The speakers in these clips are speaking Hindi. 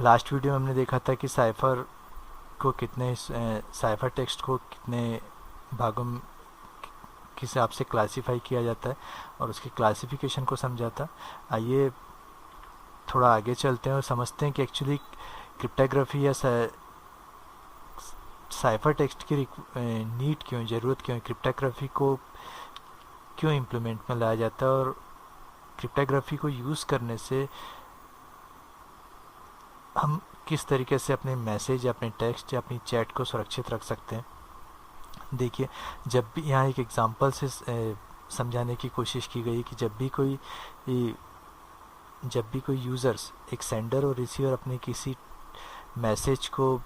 लास्ट वीडियो में हमने देखा था कि साइफर टेक्स्ट को कितने भागों में के हिसाब से क्लासिफाई किया जाता है और उसके क्लासिफिकेशन को समझा था। आइए थोड़ा आगे चलते हैं और समझते हैं कि एक्चुअली क्रिप्टोग्राफी या साइफर टेक्स्ट की नीड क्यों, ज़रूरत क्यों है, क्रिप्टोग्राफी को क्यों इम्प्लीमेंट में लाया जाता है और क्रिप्टोग्राफी को यूज़ करने से हम किस तरीके से अपने मैसेज या अपने टेक्स्ट या अपनी चैट को सुरक्षित रख सकते हैं। देखिए, जब भी यहाँ एक एग्जांपल से समझाने की कोशिश की गई कि जब भी कोई यूज़र्स, एक सेंडर और रिसीवर अपने किसी मैसेज को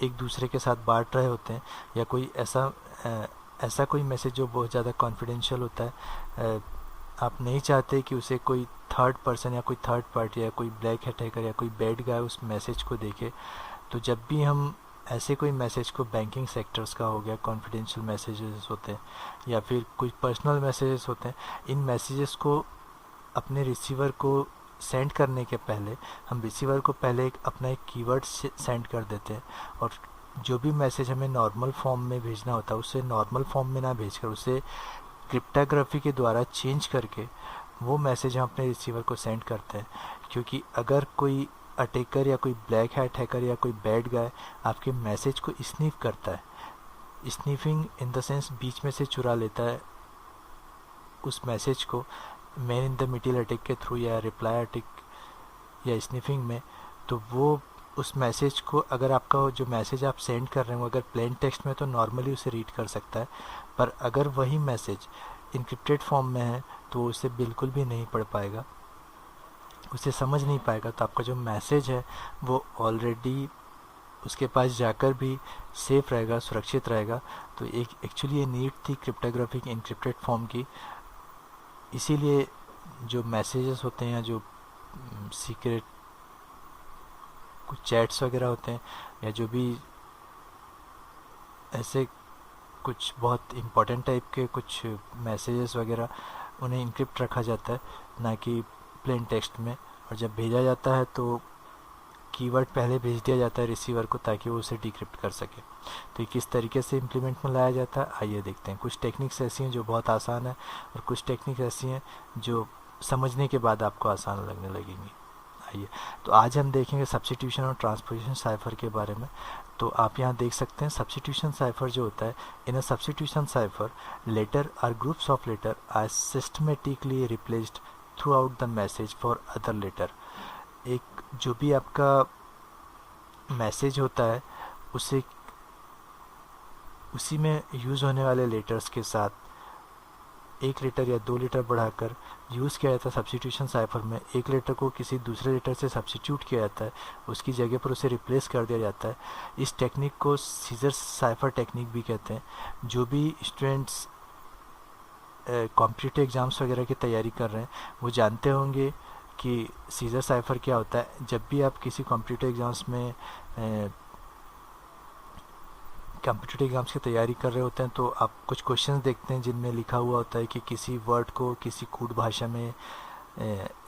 एक दूसरे के साथ बांट रहे होते हैं या कोई ऐसा कोई मैसेज जो बहुत ज़्यादा कॉन्फिडेंशियल होता है, आप नहीं चाहते कि उसे कोई थर्ड पर्सन या कोई थर्ड पार्टी या कोई ब्लैक हैट हैकर या कोई बैड गाय उस मैसेज को देखे, तो जब भी हम ऐसे कोई मैसेज को, बैंकिंग सेक्टर्स का हो गया, कॉन्फिडेंशियल मैसेजेस होते हैं या फिर कुछ पर्सनल मैसेजेस होते हैं, इन मैसेजेस को अपने रिसीवर को सेंड करने के पहले हम रिसीवर को पहले अपना एक कीवर्ड सेंड कर देते हैं और जो भी मैसेज हमें नॉर्मल फॉर्म में भेजना होता है उसे नॉर्मल फॉर्म में ना भेजकर उसे क्रिप्टोग्राफी के द्वारा चेंज करके वो मैसेज हम अपने रिसीवर को सेंड करते हैं। क्योंकि अगर कोई अटैकर या कोई ब्लैक हैट हैकर या कोई बैड गाय आपके मैसेज को स्नीफ करता है, स्नीफिंग इन द सेंस बीच में से चुरा लेता है उस मैसेज को man in the middle attack के थ्रू या रिप्लाई अटैक या स्नीफिंग में, तो वो उस मैसेज को, अगर आपका जो मैसेज आप सेंड कर रहे हैं वो अगर प्लेन टेक्स्ट में तो नॉर्मली उसे रीड कर सकता है, पर अगर वही मैसेज इनक्रिप्टेड फॉर्म में है तो उसे बिल्कुल भी नहीं पढ़ पाएगा, उसे समझ नहीं पाएगा। तो आपका जो मैसेज है वो ऑलरेडी उसके पास जाकर भी सेफ रहेगा, सुरक्षित रहेगा। तो एक एक्चुअली ये नीड थी क्रिप्टोग्राफी की इनक्रिप्टेड फॉर्म की। इसीलिए जो मैसेजेस होते हैं या जो सीक्रेट कुछ चैट्स वगैरह होते हैं या जो भी ऐसे कुछ बहुत इम्पोर्टेंट टाइप के कुछ मैसेजेस वगैरह, उन्हें इनक्रिप्ट रखा जाता है, ना कि प्लेन टेक्स्ट में। और जब भेजा जाता है तो कीवर्ड पहले भेज दिया जाता है रिसीवर को ताकि वो उसे डिक्रिप्ट कर सके। तो ये किस तरीके से इम्प्लीमेंट में लाया जाता है, आइए देखते हैं। कुछ टेक्निक्स ऐसी हैं जो बहुत आसान है और कुछ टेक्निक्स ऐसी हैं जो समझने के बाद आपको आसान लगने लगेंगी। आइए, तो आज हम देखेंगे सब्स्टिट्यूशन और ट्रांसपोजिशन साइफर के बारे में। तो आप यहाँ देख सकते हैं सब्स्टिट्यूशन साइफर जो होता है, in a substitution cipher letter और groups of letter are systematically replaced throughout the message for other letter. एक जो भी आपका मैसेज होता है उसी में यूज़ होने वाले लेटर्स के साथ एक लेटर या दो लेटर बढ़ाकर यूज़ किया जाता है। सब्स्टिट्यूशन साइफर में एक लेटर को किसी दूसरे लेटर से सब्स्टिट्यूट किया जाता है, उसकी जगह पर उसे रिप्लेस कर दिया जाता है। इस टेक्निक को सीजर साइफर टेक्निक भी कहते हैं। जो भी स्टूडेंट्स कॉम्पिटिटिव एग्ज़ाम्स वगैरह की तैयारी कर रहे हैं वो जानते होंगे कि सीजर साइफर क्या होता है। जब भी आप किसी कॉम्पिटिटिव एग्ज़ाम्स की तैयारी कर रहे होते हैं तो आप कुछ क्वेश्चंस देखते हैं जिनमें लिखा हुआ होता है कि किसी वर्ड को किसी कूट भाषा में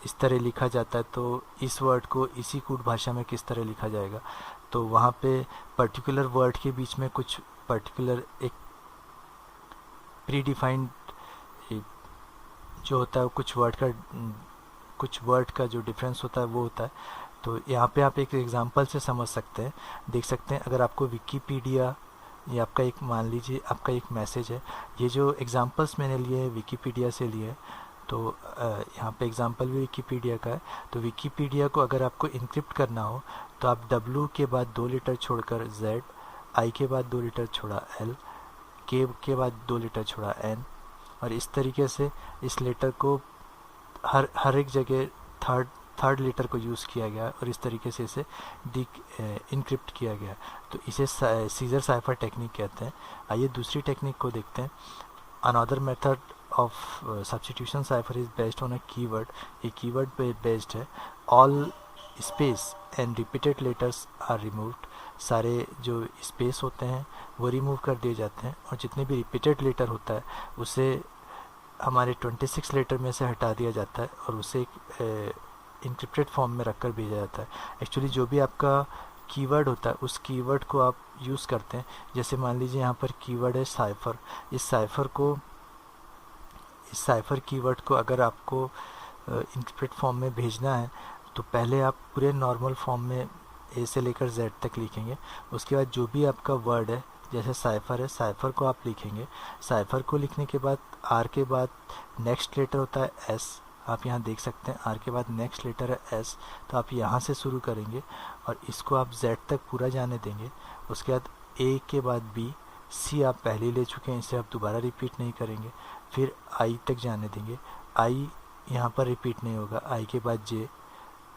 इस तरह लिखा जाता है, तो इस वर्ड को इसी कूट भाषा में किस तरह लिखा जाएगा। तो वहाँ पे पर्टिकुलर वर्ड के बीच में कुछ पर्टिकुलर एक प्री डिफाइंड जो होता है, कुछ वर्ड का जो डिफरेंस होता है वो होता है। तो यहाँ पे आप एक एग्जांपल से समझ सकते हैं, देख सकते हैं। अगर आपको विकीपीडिया, ये आपका एक, मान लीजिए आपका एक मैसेज है, ये जो एग्जांपल्स मैंने लिए हैं विकीपीडिया से लिए, तो यहाँ पे एग्जांपल भी विकीपीडिया का है। तो विकीपीडिया को अगर आपको इनक्रिप्ट करना हो तो आप W के बाद 2 लेटर छोड़कर Z, I के बाद 2 लेटर छोड़ा L, K के बाद 2 लेटर छोड़ा N, और इस तरीके से इस लेटर को हर एक जगह थर्ड लेटर को यूज़ किया गया और इस तरीके से इसे इनक्रिप्ट किया गया। तो इसे सीजर साइफर टेक्निक कहते हैं। आइए दूसरी टेक्निक को देखते हैं। Another method of substitution cipher is based on a keyword. ये कीवर्ड पे बेस्ड है। All space and repeated letters are removed. सारे जो स्पेस होते हैं वो रिमूव कर दिए जाते हैं और जितने भी रिपीटेड लेटर होता है उसे हमारे 26 लेटर में से हटा दिया जाता है और उसे एक इंक्रिप्टेड फॉर्म में रखकर भेजा जाता है। एक्चुअली जो भी आपका कीवर्ड होता है उस कीवर्ड को आप यूज़ करते हैं। जैसे मान लीजिए यहाँ पर कीवर्ड है साइफ़र। इस साइफ़र कीवर्ड को अगर आपको इंक्रिप्टेड फॉर्म में भेजना है तो पहले आप पूरे नॉर्मल फॉर्म में ए से लेकर जेड तक लिखेंगे। उसके बाद जो भी आपका वर्ड है, जैसे साइफ़र है, साइफ़र को आप लिखेंगे। साइफ़र को लिखने के बाद आर के बाद नेक्स्ट लेटर होता है एस। आप यहाँ देख सकते हैं आर के बाद नेक्स्ट लेटर है एस, तो आप यहाँ से शुरू करेंगे और इसको आप जेड तक पूरा जाने देंगे। उसके बाद ए के बाद बी, सी आप पहले ले चुके हैं, इसे आप दोबारा रिपीट नहीं करेंगे। फिर आई तक जाने देंगे, आई यहाँ पर रिपीट नहीं होगा, आई के बाद जे,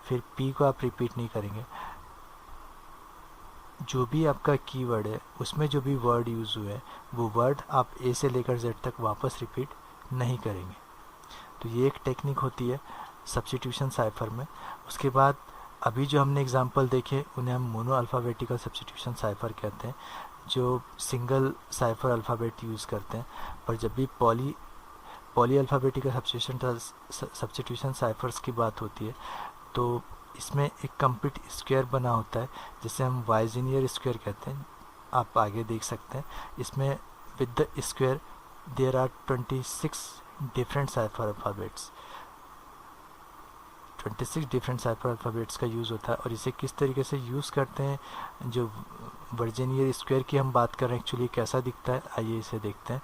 फिर पी को आप रिपीट नहीं करेंगे। जो भी आपका कीवर्ड है उसमें जो भी वर्ड यूज़ हुए हैं वो वर्ड आप ए से लेकर जेड तक वापस रिपीट नहीं करेंगे। तो ये एक टेक्निक होती है सब्स्टिट्यूशन साइफर में। उसके बाद अभी जो हमने एग्जांपल देखे उन्हें हम मोनो अल्फ़ाबेटिकल सब्स्टिट्यूशन साइफर कहते हैं, जो सिंगल साइफर अल्फ़ाबेट यूज़ करते हैं। पर जब भी पॉली अल्फ़ाबेटिकल सब्स्टिट्यूशन साइफर्स की बात होती है तो इसमें एक कंप्लीट स्क्वायर बना होता है जिसे हम वाइजिनियर स्क्वायर कहते हैं। आप आगे देख सकते हैं इसमें with the square there are 26 different cipher alphabets. 26 different cipher alphabets का यूज़ होता है। और इसे किस तरीके से यूज़ करते हैं, जो वर्जिनियर स्क्वायर की हम बात कर रहे हैं एक्चुअली कैसा दिखता है, आइए इसे देखते हैं।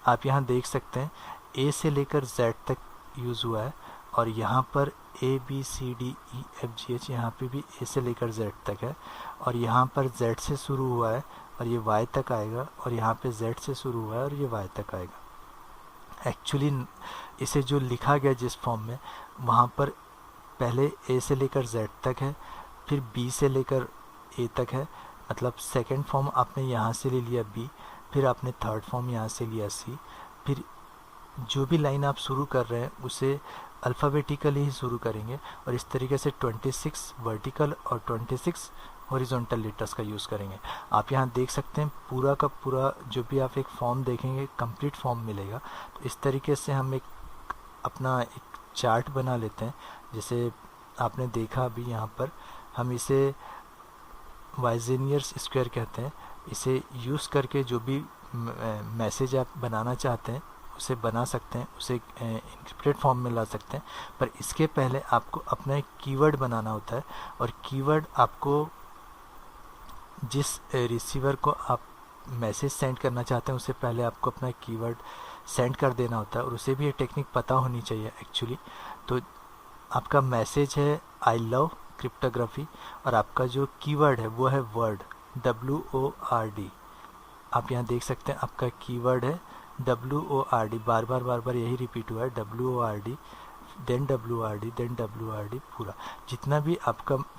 आप यहाँ देख सकते हैं ए से लेकर जेड तक यूज़ हुआ है और यहाँ पर A B C D E F G H, यहाँ पे भी ए से लेकर जेड तक है। और यहाँ पर जेड से शुरू हुआ है और ये वाई तक आएगा, और यहाँ पे जेड से शुरू हुआ है और ये वाई तक आएगा। एक्चुअली इसे जो लिखा गया जिस फॉर्म में, वहाँ पर पहले ए से लेकर जेड तक है, फिर बी से लेकर ए तक है, मतलब सेकंड फॉर्म आपने यहाँ से ले लिया बी, फिर आपने थर्ड फॉर्म यहाँ से लिया सी। फिर जो भी लाइन आप शुरू कर रहे हैं उसे अल्फ़ाबेटिकली ही शुरू करेंगे और इस तरीके से 26 वर्टिकल और 26 हॉरिजॉन्टल लेटर्स का यूज़ करेंगे। आप यहाँ देख सकते हैं पूरा का पूरा जो भी आप एक फॉर्म देखेंगे कंप्लीट फॉर्म मिलेगा। तो इस तरीके से हम अपना एक चार्ट बना लेते हैं। जैसे आपने देखा अभी यहाँ पर हम इसे वाइजिनियर स्क्वायर कहते हैं। इसे यूज़ करके जो भी मैसेज आप बनाना चाहते हैं उसे बना सकते हैं, उसे इंक्रिप्टेड फॉर्म में ला सकते हैं। पर इसके पहले आपको अपना एक कीवर्ड बनाना होता है और कीवर्ड आपको जिस रिसीवर को आप मैसेज सेंड करना चाहते हैं उससे पहले आपको अपना कीवर्ड सेंड कर देना होता है और उसे भी ये टेक्निक पता होनी चाहिए एक्चुअली। तो आपका मैसेज है आई लव क्रिप्टोग्राफी और आपका जो कीवर्ड है वो है वर्ड, WORD। आप यहाँ देख सकते हैं आपका कीवर्ड है WORD, बार बार यही रिपीट हुआ है, WORD, then WORD, then WORD। पूरा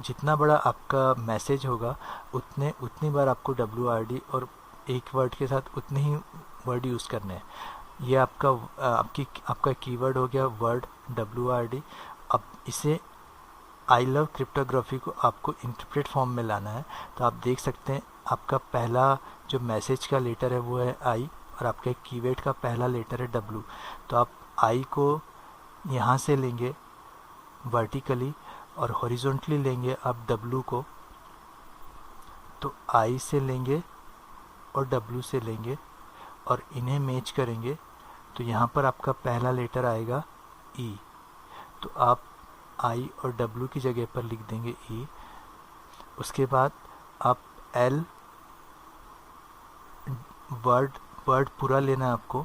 जितना बड़ा आपका मैसेज होगा उतनी बार आपको WORD और एक वर्ड के साथ उतने ही वर्ड यूज़ करने हैं। ये आपका कीवर्ड हो गया वर्ड WORD। अब इसे आई लव क्रिप्टोग्राफी को आपको इंटरप्रेट फॉर्म में लाना है। तो आप देख सकते हैं आपका पहला जो मैसेज का लेटर है वो है आई और आपके कीवर्ड का पहला लेटर है W। तो आप आई को यहाँ से लेंगे वर्टिकली और हॉरिजॉन्टली लेंगे आप W को। तो आई से लेंगे और W से लेंगे और इन्हें मैच करेंगे तो यहाँ पर आपका पहला लेटर आएगा E। तो आप I और W की जगह पर लिख देंगे E। उसके बाद आप L, वर्ड पूरा लेना है आपको।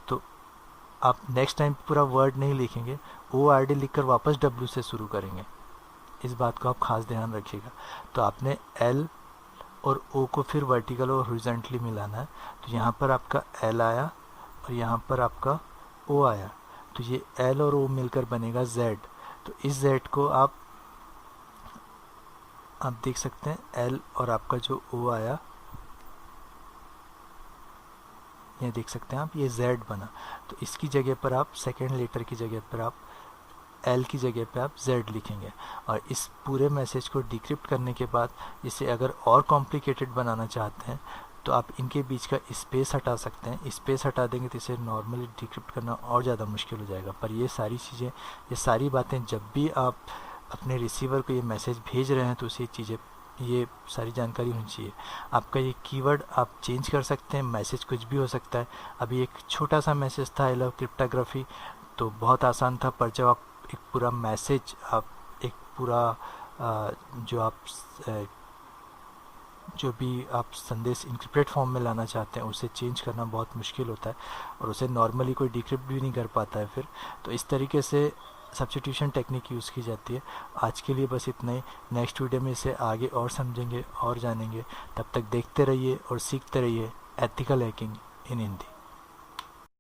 तो आप नेक्स्ट टाइम पूरा वर्ड नहीं लिखेंगे, ORD लिखकर वापस W से शुरू करेंगे। इस बात को आप खास ध्यान रखिएगा। तो आपने L और O को फिर वर्टिकल और हॉरिजॉन्टली मिलाना है। तो यहाँ पर आपका L आया और यहाँ पर आपका O आया, तो ये L और O मिलकर बनेगा Z। तो इस Z को आप देख सकते हैं L और आपका जो O आया, ये देख सकते हैं आप, ये Z बना। तो इसकी जगह पर आप सेकेंड लेटर की जगह पर आप L की जगह पे आप Z लिखेंगे। और इस पूरे मैसेज को डिक्रिप्ट करने के बाद इसे अगर और कॉम्प्लिकेटेड बनाना चाहते हैं तो आप इनके बीच का स्पेस हटा सकते हैं। स्पेस हटा देंगे तो इसे नॉर्मली डिक्रिप्ट करना और ज़्यादा मुश्किल हो जाएगा। पर ये सारी चीज़ें, ये सारी बातें जब भी आप अपने रिसीवर को ये मैसेज भेज रहे हैं तो उसे ये सारी जानकारी होनी चाहिए। आपका ये कीवर्ड आप चेंज कर सकते हैं, मैसेज कुछ भी हो सकता है। अभी एक छोटा सा मैसेज था आई लव क्रिप्टोग्राफी, तो बहुत आसान था, पर जब आप एक पूरा मैसेज, आप एक पूरा जो आप जो भी आप संदेश इंक्रिप्टेड फॉर्म में लाना चाहते हैं उसे चेंज करना बहुत मुश्किल होता है, और उसे नॉर्मली कोई डिक्रिप्ट भी नहीं कर पाता है फिर। तो इस तरीके से सब्स्टिट्यूशन टेक्निक यूज़ की जाती है। आज के लिए बस इतना ही। नेक्स्ट वीडियो में इसे आगे और समझेंगे और जानेंगे। तब तक देखते रहिए और सीखते रहिए एथिकल हैकिंग इन हिंदी।